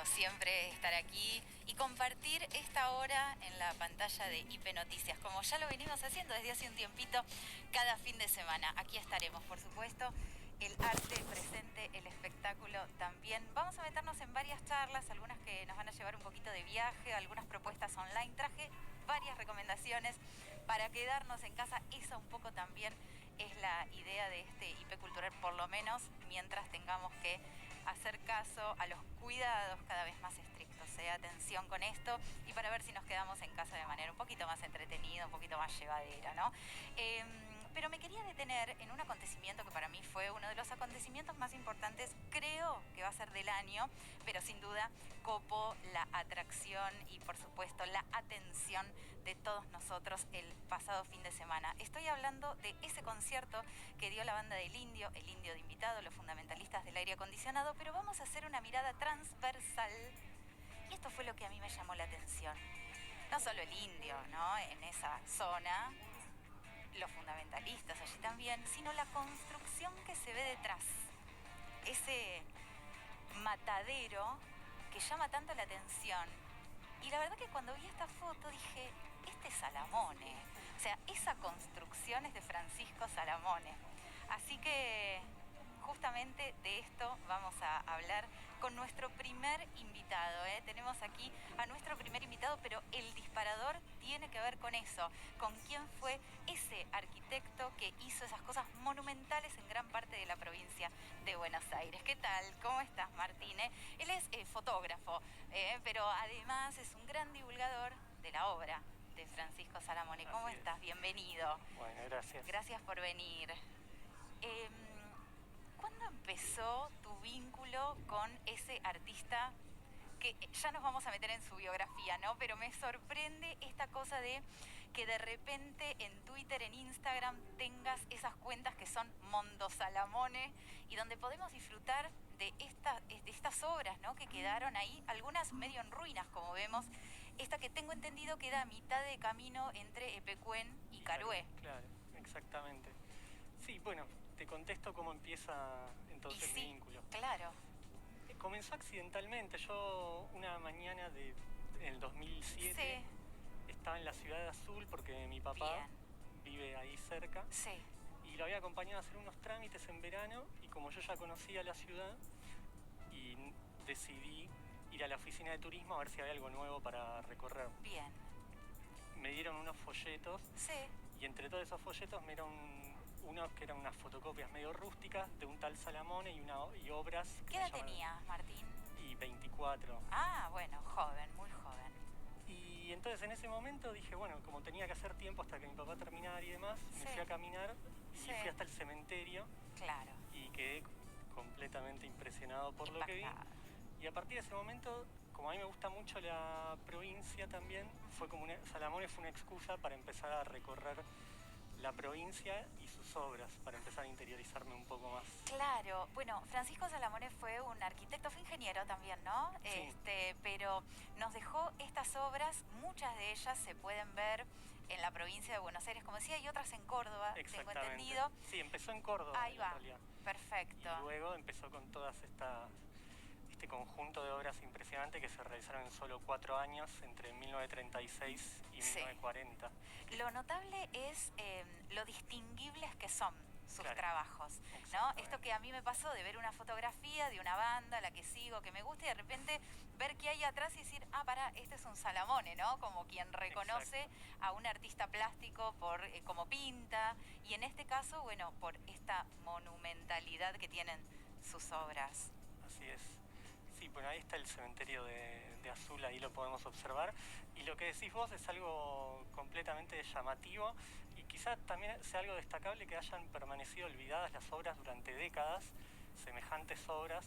gusto siempre estar aquí y compartir esta hora en la pantalla de IP Noticias, como ya lo venimos haciendo desde hace un tiempito, cada fin de semana. Aquí estaremos, por supuesto, el arte presente, el espectáculo también. Vamos a meternos en varias charlas, algunas que nos van a llevar un poquito de viaje, algunas propuestas online. Traje varias recomendaciones para quedarnos en casa. Esa un poco también es la idea de este IP Cultural, por lo menos mientras tengamos que hacer caso a los cuidados cada vez más estrictos. Atención con esto y para ver si nos quedamos en casa de manera un poquito más entretenida, un poquito más llevadera, ¿no? Pero me quería detener en un acontecimiento que para mí fue uno de los acontecimientos más importantes, creo que va a ser del año, pero sin duda copó la atracción y por supuesto la atención de todos nosotros el pasado fin de semana. Estoy hablando de ese concierto que dio la banda del Indio, el Indio de invitado, los fundamentalistas del aire acondicionado, pero vamos a hacer una mirada transversal y esto fue lo que a mí me llamó la atención. No solo el Indio, ¿no? En esa zona, los fundamentalistas allí también, sino la construcción que se ve detrás. Ese matadero que llama tanto la atención. Y la verdad que cuando vi esta foto dije, este es Salamone. O sea, esa construcción es de Francisco Salamone. Así que justamente de esto vamos a hablar con nuestro primer invitado. Tenemos aquí a nuestro primer invitado, pero el disparador tiene que ver con eso, con quién fue ese arquitecto que hizo esas cosas monumentales en gran parte de la provincia de Buenos Aires. ¿Qué tal? ¿Cómo estás, Martín? Él es fotógrafo, pero además es un gran divulgador de la obra de Francisco Salamone. ¿Cómo estás? Bienvenido. Bueno, gracias. Gracias por venir. ¿Cuándo empezó tu vínculo con ese artista? Que ya nos vamos a meter en su biografía, ¿no? Pero me sorprende esta cosa de que de repente en Twitter, en Instagram, tengas esas cuentas que son Mondo Salamone y donde podemos disfrutar de estas obras, ¿no? Que quedaron ahí, algunas medio en ruinas, como vemos. Esta que tengo entendido queda a mitad de camino entre Epecuén y Carué. Claro, exactamente. Sí, bueno, te contesto cómo empieza entonces y sí, mi vínculo. Claro. Comenzó accidentalmente. Yo una mañana del 2007 estaba en la ciudad de Azul porque mi papá vive ahí cerca. Y lo había acompañado a hacer unos trámites en verano y como yo ya conocía la ciudad y decidí ir a la oficina de turismo a ver si había algo nuevo para recorrer. Me dieron unos folletos y entre todos esos folletos me dieron unos que eran unas fotocopias medio rústicas de un tal Salamone y obras. ¿Qué edad tenías, Martín? Y 24. Ah, bueno, joven, muy joven. Y entonces en ese momento dije, bueno, como tenía que hacer tiempo hasta que mi papá terminara y demás, me fui a caminar y fui hasta el cementerio. Claro. Y quedé completamente impresionado por lo que vi. Y a partir de ese momento, como a mí me gusta mucho la provincia también, fue como Salamone fue una excusa para empezar a recorrer la provincia y sus obras, para empezar a interiorizarme un poco más. Claro, bueno, Francisco Salamone fue un arquitecto, fue ingeniero también, ¿no? Sí. Pero nos dejó estas obras, muchas de ellas se pueden ver en la provincia de Buenos Aires, como decía, y otras en Córdoba, tengo entendido. Sí, empezó en Córdoba. Ahí va, en realidad. Perfecto. Y luego empezó con todas este conjunto de obras impresionantes que se realizaron en solo 4 años, entre 1936 y 1940. Lo notable es lo distinguibles que son sus trabajos, ¿no? Esto que a mí me pasó de ver una fotografía de una banda, la que sigo, que me gusta, y de repente ver qué hay atrás y decir, ah, pará, este es un Salamone, ¿no? Como quien reconoce a un artista plástico por cómo pinta, y en este caso, bueno, por esta monumentalidad que tienen sus obras. Así es. Sí, bueno, ahí está el cementerio de Azul, ahí lo podemos observar. Y lo que decís vos es algo completamente llamativo y quizás también sea algo destacable que hayan permanecido olvidadas las obras durante décadas, semejantes obras,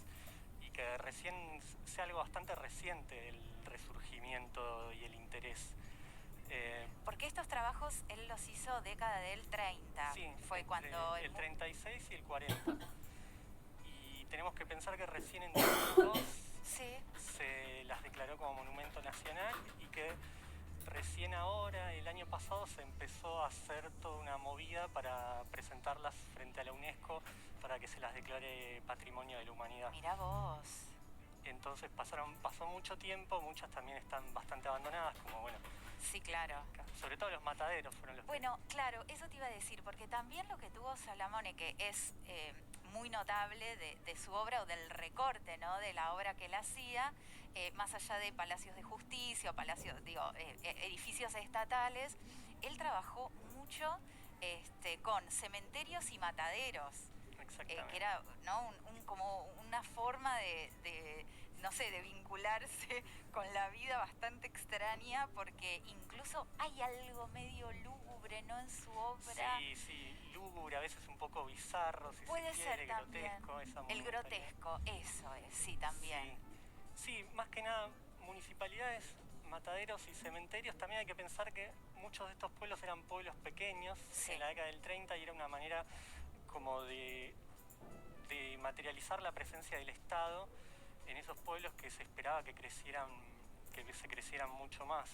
y que recién sea algo bastante reciente el resurgimiento y el interés. Porque estos trabajos él los hizo década del 30. Sí, fue cuando el 36 y el 40. Y tenemos que pensar que recién en 2002 se las declaró como monumento nacional y que recién ahora, el año pasado, se empezó a hacer toda una movida para presentarlas frente a la UNESCO para que se las declare Patrimonio de la Humanidad. Mirá vos. Entonces pasó mucho tiempo, muchas también están bastante abandonadas, como bueno. Sí, claro. Sobre todo los mataderos fueron los Bueno, claro, eso te iba a decir, porque también lo que tuvo Salamone, que es muy notable de su obra o del recorte, ¿no? De la obra que él hacía, más allá de palacios de justicia o palacios, edificios estatales, él trabajó mucho con cementerios y mataderos. Que era, ¿no? como una forma no sé, de vincularse con la vida bastante extraña, porque incluso hay algo medio lúgubre, ¿no? En su obra. Sí, lúgubre, a veces un poco bizarro, si puede se quiere, ser también. grotesco. El grotesco, eso es, sí, también. Sí, más que nada, municipalidades, mataderos y cementerios, también hay que pensar que muchos de estos pueblos eran pueblos pequeños en la década del 30 y era una manera como de materializar la presencia del Estado en esos pueblos que se esperaba que se crecieran mucho más.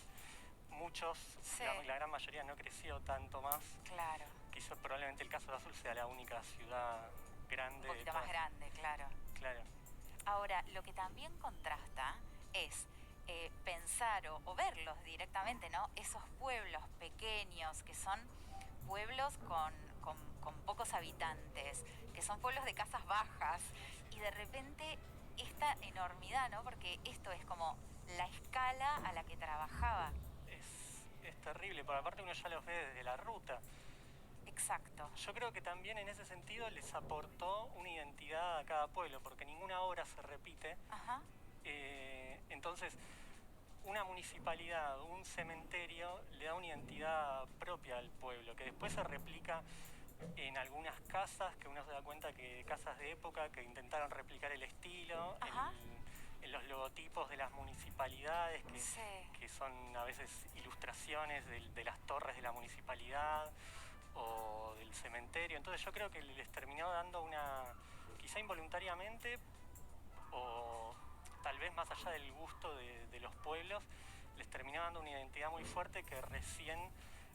Muchos, la gran mayoría no creció tanto más. Claro. Quizás probablemente el caso de Azul sea la única ciudad grande. Un poquito más grande, claro. Claro. Ahora, lo que también contrasta es pensar o verlos directamente, ¿no? Esos pueblos pequeños que son pueblos con pocos habitantes, que son pueblos de casas bajas, y de repente esta enormidad, ¿no? Porque esto es como la escala a la que trabajaba. Es terrible, porque aparte uno ya los ve desde la ruta. Exacto. Yo creo que también en ese sentido les aportó una identidad a cada pueblo, porque ninguna obra se repite. Ajá. Entonces, una municipalidad, un cementerio, le da una identidad propia al pueblo, que después se replica en algunas casas, que uno se da cuenta que casas de época que intentaron replicar el estilo, en los logotipos de las municipalidades, que son a veces ilustraciones de las torres de la municipalidad o del cementerio. Entonces yo creo que les terminó dando quizá involuntariamente, o tal vez más allá del gusto de los pueblos, les terminó dando una identidad muy fuerte que recién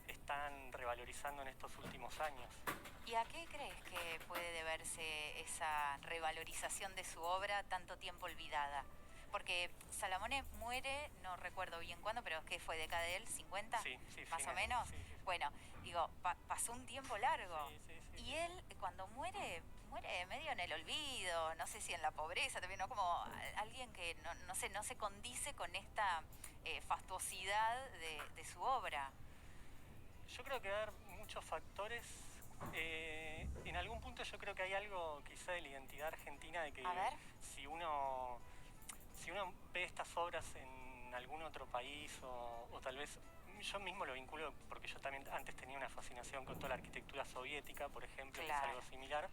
están revalorizando en estos últimos años. ¿Y a qué crees que puede deberse esa revalorización de su obra tanto tiempo olvidada? Porque Salamone muere, no recuerdo bien cuándo, pero ¿qué fue? ¿Década del 50? Sí, más o menos. Sí. Bueno, digo, pasó un tiempo largo. Sí. Y él, cuando muere medio en el olvido, no sé si en la pobreza también, ¿no? Como alguien que, no se condice con esta fastuosidad de su obra. Yo creo que va a haber muchos factores. En algún punto yo creo que hay algo quizá de la identidad argentina, de que si uno ve estas obras en algún otro país o tal vez, yo mismo lo vinculo porque yo también antes tenía una fascinación con toda la arquitectura soviética, por ejemplo, que es algo similar.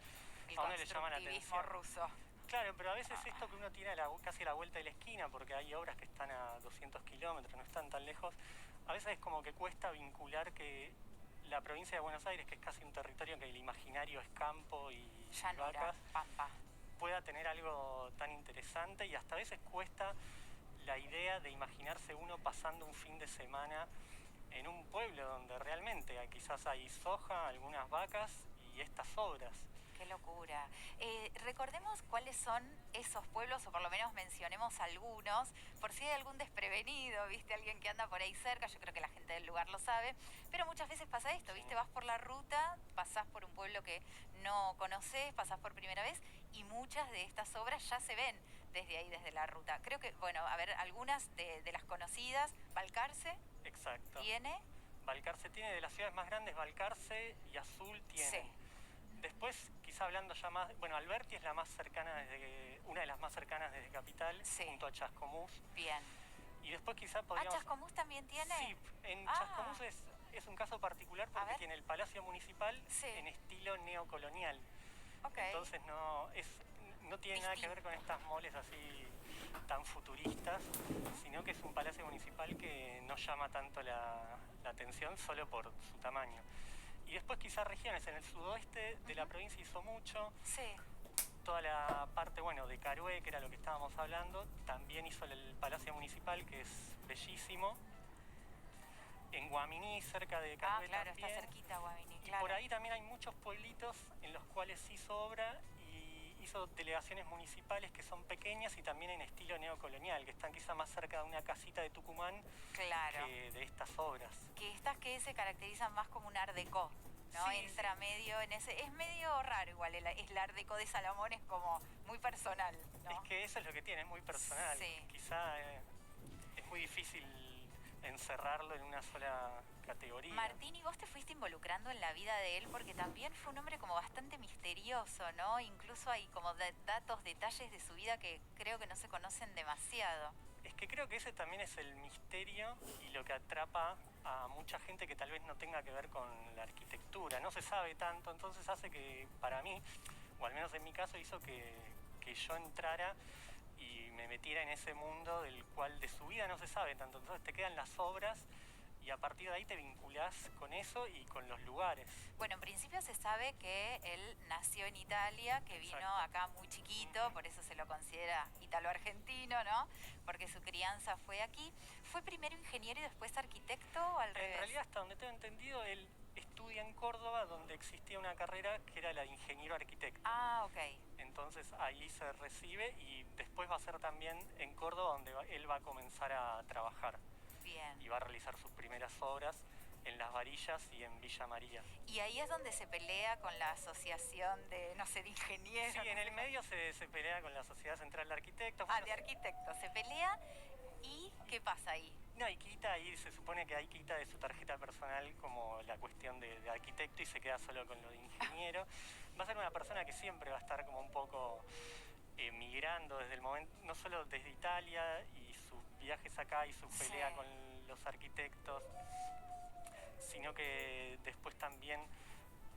El a uno le llama la atención. Ruso. Claro, pero a veces esto que uno tiene casi a la vuelta de la esquina, porque hay obras que están a 200 kilómetros, no están tan lejos, a veces es como que cuesta vincular que la provincia de Buenos Aires, que es casi un territorio que el imaginario es campo y vacas, pampa, pueda tener algo tan interesante, y hasta a veces cuesta la idea de imaginarse uno pasando un fin de semana en un pueblo donde realmente quizás hay soja, algunas vacas y estas obras. Qué locura. Recordemos cuáles son esos pueblos, o por lo menos mencionemos algunos, por si hay algún desprevenido, ¿viste? Alguien que anda por ahí cerca, yo creo que la gente del lugar lo sabe, pero muchas veces pasa esto, ¿viste? Vas por la ruta, pasás por un pueblo que no conoces, pasás por primera vez, y muchas de estas obras ya se ven desde ahí, desde la ruta. Creo que, bueno, a ver, algunas de las conocidas, Balcarce. Exacto. Balcarce tiene, de las ciudades más grandes, Balcarce y Azul tiene. Sí. Después, quizá hablando ya más, bueno, Alberti es la más cercana una de las más cercanas desde Capital, junto a Chascomús. Bien. Y después quizá podríamos... ¿Chascomús también tiene? Sí, en Chascomús es un caso particular porque tiene el Palacio Municipal en estilo neocolonial. Entonces no tiene nada que ver con estas moles así tan futuristas, sino que es un palacio municipal que no llama tanto la atención solo por su tamaño. Y después quizás regiones, en el sudoeste de la provincia hizo mucho. Sí. Toda la parte, de Carué, que era lo que estábamos hablando, también hizo el Palacio Municipal, que es bellísimo. En Guaminí, cerca de Carué claro, también. está cerquita Guaminí, Y por ahí también hay muchos pueblitos en los cuales hizo obra y hizo delegaciones municipales que son pequeñas y también en estilo neocolonial, que están quizá más cerca de una casita de Tucumán que de estas obras. Que se caracterizan más como un art déco, ¿no? Sí, Entra medio en ese... Es medio raro igual, el art déco de Salamón es como muy personal, ¿no? Es que eso es lo que tiene, es muy personal. Sí. Quizá es muy difícil encerrarlo en una sola categoría. Martín, ¿y vos te fuiste involucrando en la vida de él? Porque también fue un hombre como bastante misterioso, ¿no? Incluso hay como datos, detalles de su vida que creo que no se conocen demasiado. Es que creo que ese también es el misterio y lo que atrapa a mucha gente que tal vez no tenga que ver con la arquitectura. No se sabe tanto, entonces hace que para mí, o al menos en mi caso, hizo que yo entrara y me metiera en ese mundo del cual de su vida no se sabe tanto. Entonces te quedan las obras y a partir de ahí te vinculás con eso y con los lugares. Bueno, en principio se sabe que él nació en Italia, que vino acá muy chiquito, por eso se lo considera italo-argentino, ¿no? Porque su crianza fue aquí. ¿Fue primero ingeniero y después arquitecto o al revés? En realidad, hasta donde tengo entendido, él estudia en Córdoba, donde existía una carrera que era la de ingeniero arquitecto. Ah, ok. Entonces ahí se recibe y después va a ser también en Córdoba donde él va a comenzar a trabajar. Bien. Y va a realizar sus primeras obras en Las Varillas y en Villa María. Y ahí es donde se pelea con la asociación de, no sé, de ingenieros. Sí, en el medio se pelea con la Sociedad Central de Arquitectos. De arquitectos. Se pelea y ¿qué pasa ahí? No, y quita ahí, se supone que ahí quita de su tarjeta personal como la cuestión de arquitecto y se queda solo con lo de ingeniero. Va a ser una persona que siempre va a estar como un poco migrando desde el momento, no solo desde Italia y sus viajes acá y su pelea con los arquitectos, sino que después también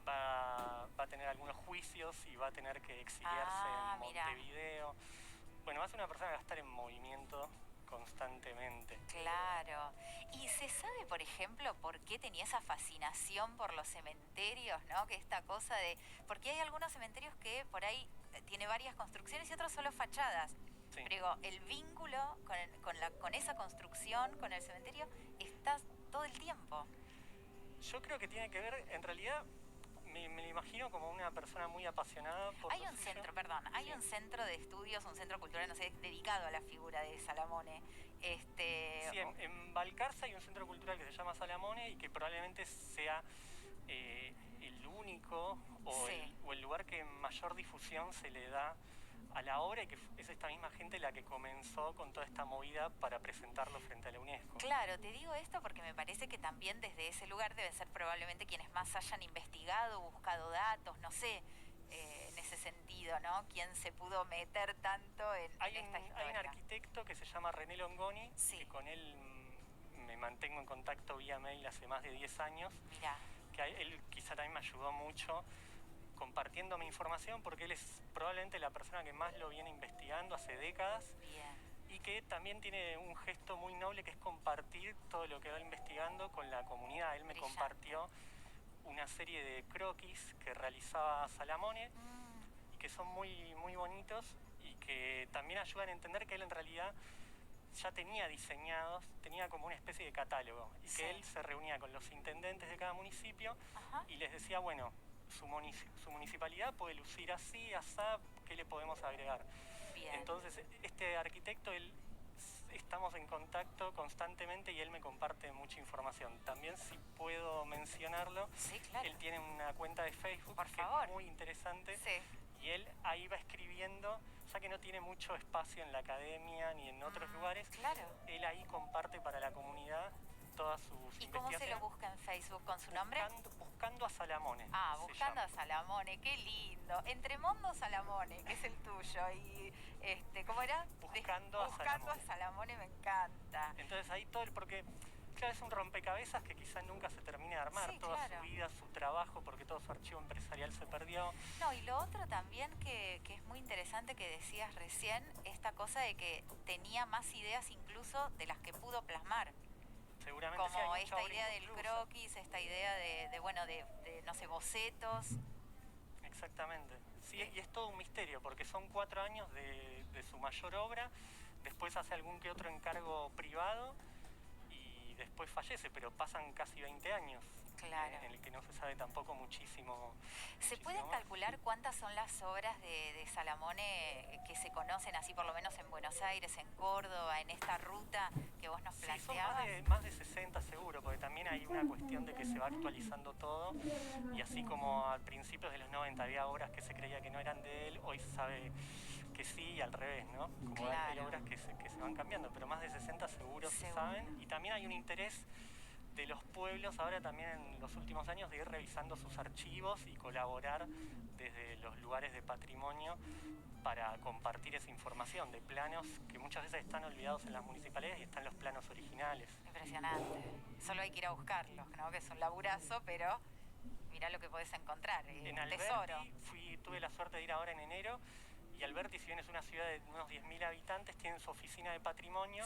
va a tener algunos juicios y va a tener que exiliarse en Montevideo. Bueno, va a ser una persona que va a estar en movimiento constantemente. Claro. ¿Y se sabe, por ejemplo, por qué tenía esa fascinación por los cementerios, ¿no? Que esta cosa de... Porque hay algunos cementerios que por ahí tiene varias construcciones y otros solo fachadas. Sí. Pero digo, el vínculo con esa construcción, con el cementerio, está todo el tiempo. Yo creo que tiene que ver, en realidad... Me lo imagino como una persona muy apasionada por hay un centro de estudios, un centro cultural, no sé, dedicado a la figura de Salamone. Sí, en Balcarce hay un centro cultural que se llama Salamone y que probablemente sea el único o el lugar que mayor difusión se le da a la obra y que es esta misma gente la que comenzó con toda esta movida para presentarlo frente a la UNESCO. Claro, te digo esto porque me parece que también desde ese lugar deben ser probablemente quienes más hayan investigado, buscado datos, no sé, en ese sentido, ¿no? ¿Quién se pudo meter tanto en esta historia? Hay un arquitecto que se llama René Longoni, que con él me mantengo en contacto vía mail hace más de 10 años. Mirá. Que él quizá también me ayudó mucho compartiendo mi información porque él es probablemente la persona que más lo viene investigando hace décadas. Bien. Y que también tiene un gesto muy noble que es compartir todo lo que va investigando con la comunidad. Él me compartió una serie de croquis que realizaba Salamone y que son muy, muy bonitos y que también ayudan a entender que él en realidad ya tenía diseñados, tenía como una especie de catálogo y que él se reunía con los intendentes de cada municipio y les decía, bueno, su municipalidad puede lucir así, asá, ¿qué le podemos agregar? Bien. Entonces, este arquitecto, estamos en contacto constantemente y él me comparte mucha información. También, si puedo mencionarlo, él tiene una cuenta de Facebook que es muy interesante y él ahí va escribiendo, ya que no tiene mucho espacio en la academia ni en otros lugares, él ahí comparte para la comunidad todas sus investigaciones. ¿Y cómo se lo busca en Facebook? ¿Con su nombre? Buscando a Salamone. Buscando a Salamone, qué lindo. Entremondo Salamone, que es el tuyo. Y ¿cómo era? Buscando a Salamone, me encanta. Entonces ahí porque claro, es un rompecabezas que quizás nunca se termine de armar, toda su vida, su trabajo, porque todo su archivo empresarial se perdió. No, y lo otro también que es muy interesante que decías recién, esta cosa de que tenía más ideas incluso de las que pudo plasmar. Seguramente como esta idea del croquis, esta idea de no sé, bocetos. Exactamente. Sí, y es todo un misterio, porque son 4 años de su mayor obra, después hace algún que otro encargo privado, y después fallece, pero pasan casi 20 años. Claro. En el que no se sabe tampoco muchísimo. ¿Se pueden calcular cuántas son las obras de Salamone que se conocen así por lo menos en Buenos Aires, en Córdoba, en esta ruta que vos nos planteabas? Son más de 60 seguro, porque también hay una cuestión de que se va actualizando todo, y así como al principios de los 90 había obras que se creía que no eran de él, hoy se sabe que sí y al revés, ¿no? Como claro. Hay obras que se van cambiando, pero más de 60 seguro se saben, y también hay un interés de los pueblos ahora también en los últimos años de ir revisando sus archivos y colaborar desde los lugares de patrimonio para compartir esa información de planos que muchas veces están olvidados en las municipalidades y están los planos originales. Impresionante. Solo hay que ir a buscarlos, ¿no? Que es un laburazo, pero mirá lo que podés encontrar, en un tesoro. Tuve la suerte de ir ahora en enero. Y Alberti, si bien es una ciudad de unos 10.000 habitantes, tienen su oficina de patrimonio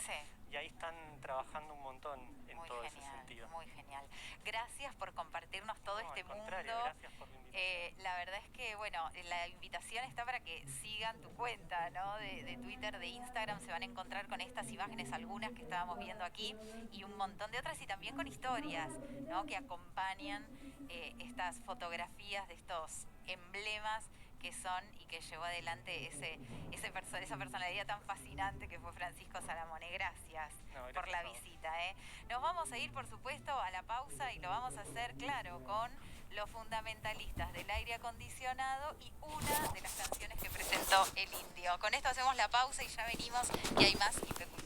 y ahí están trabajando un montón en todo ese sentido. Muy genial. Gracias por compartirnos todo este mundo. Gracias por la invitación. La verdad es que, bueno, la invitación está para que sigan tu cuenta, ¿no? De Twitter, de Instagram, se van a encontrar con estas imágenes, algunas que estábamos viendo aquí, y un montón de otras, y también con historias, ¿no? Que acompañan estas fotografías de estos emblemas que son y que llevó adelante esa personalidad tan fascinante que fue Francisco Salamone. Gracias por la visita. Nos vamos a ir, por supuesto, a la pausa y lo vamos a hacer, claro, con los fundamentalistas del aire acondicionado y una de las canciones que presentó el Indio. Con esto hacemos la pausa y ya venimos, y hay más IPQ.